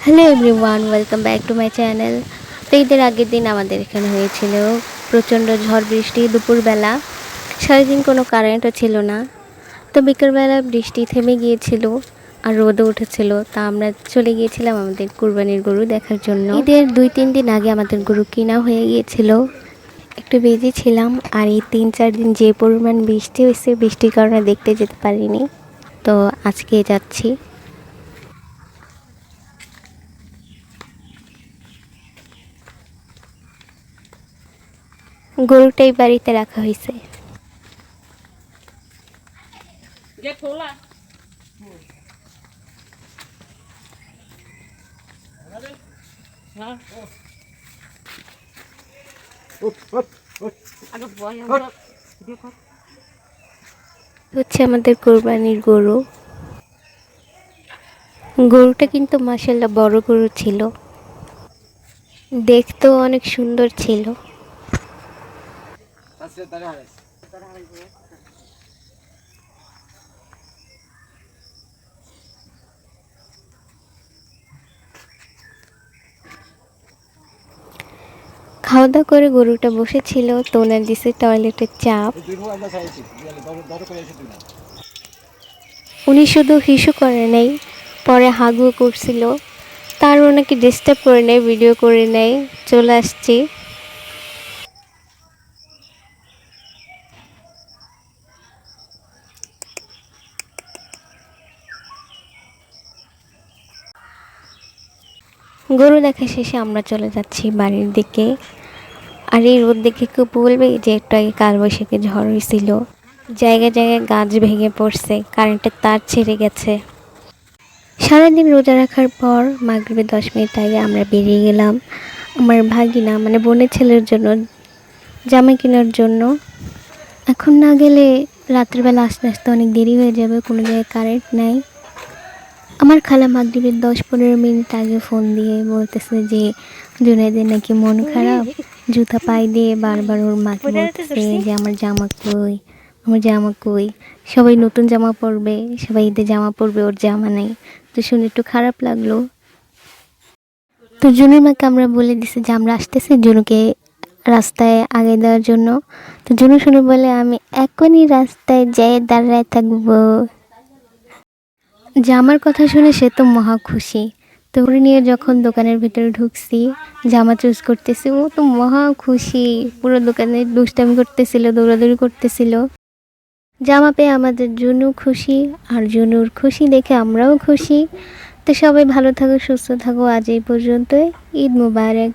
Hello everyone, welcome back to my channel. তো ঈদের আগের দিন আমাদের এখানে হয়েছিল প্রচণ্ড ঝড় বৃষ্টি। দুপুরবেলা সারাদিন কোনো কারেন্টও ছিল না। তো বিকেলবেলা বৃষ্টি থেমে গিয়েছিল আর রোদও উঠেছিল। তা আমরা চলে গিয়েছিলাম আমাদের কুরবানির গরু দেখার জন্য। ঈদের 2-3 দিন আগে আমাদের গরু কিনা হয়ে গিয়েছিল, একটু বিজি ছিলাম। আর এই 3-4 দিন যে পরিমাণ বৃষ্টি হয়েছে, বৃষ্টির কারণে দেখতে যেতে পারিনি। তো আজকে যাচ্ছি। গরুটাই বাড়িতে রাখা হয়েছে। হচ্ছে আমাদের কোরবানির গরু। গরুটা কিন্তু মাশাআল্লাহ বড় গরু ছিল, দেখতেও অনেক সুন্দর ছিল। খাওয়া দাওয়া করে গরুটা বসেছিল, তো ওনার দিছে টয়লেটের চাপ। উনি শুধু হিসু করে নাই, পরে হাগুও করছিল। তার ওনাকে ডিস্টার্ব করে নেয়, ভিডিও করে নেয়। চলে আসছি। গরু দেখা শেষে আমরা চলে যাচ্ছি বাড়ির দিকে। আর এই রোদ দেখে কেউ বলবে যে একটু আগে কালবৈশাখী ঝড় হয়েছিল। জায়গায় জায়গায় গাছ ভেঙে পড়ছে, কারেন্টের তার ছিঁড়ে গেছে। সারাদিন রোজা রাখার পর মাগরিবের 10 মিনিট আগে আমরা বেরিয়ে গেলাম আমার ভাগিনা মানে বোনের ছেলের জন্য জামা কেনার জন্য। এখন না গেলে রাত্রিবেলা আস্তে আস্তে অনেক দেরি হয়ে যাবে, কোনো জায়গায় কারেন্ট নাই। আমার খালা মাগরিবের 10-15 মিনিট আগে ফোন দিয়ে বলতেছে যে জুনাইদের নাকি মন খারাপ। জুতা পায়ে দিয়ে বারবার ওর মাকে বলতেছে যে আমার জামা কই, আমার জামা কই। সবাই নতুন জামা পরবে, সবাই ঈদে জামা পরবে, ওর জামা নাই। তো শুনে একটু খারাপ লাগলো। তো জুনুর মাকে আমরা বলে দিছি যে আমরা আসতেছি জুনুকে রাস্তায় আগে দেওয়ার জন্য। তো জুনু শুনে বলে আমি এখনই রাস্তায় যেয়ে দাঁড়ায় থাকবো। জামার কথা শুনে সে তো মহা খুশি। তো ওরে নিয়ে যখন দোকানের ভিতরে ঢুকছি, জামা চুজ করতেছি, ও তো মহা খুশি। পুরো দোকানে দুষ্টামি করতেছিল, দৌড়াদৌড়ি করতেছিল। জামা পেয়ে আমাদের জুনু খুশি, আর জুনুর খুশি দেখে আমরাও খুশি। তো সবাই ভালো থাকো, সুস্থ থাকো। আজ এই পর্যন্তই। ঈদ মুবারক।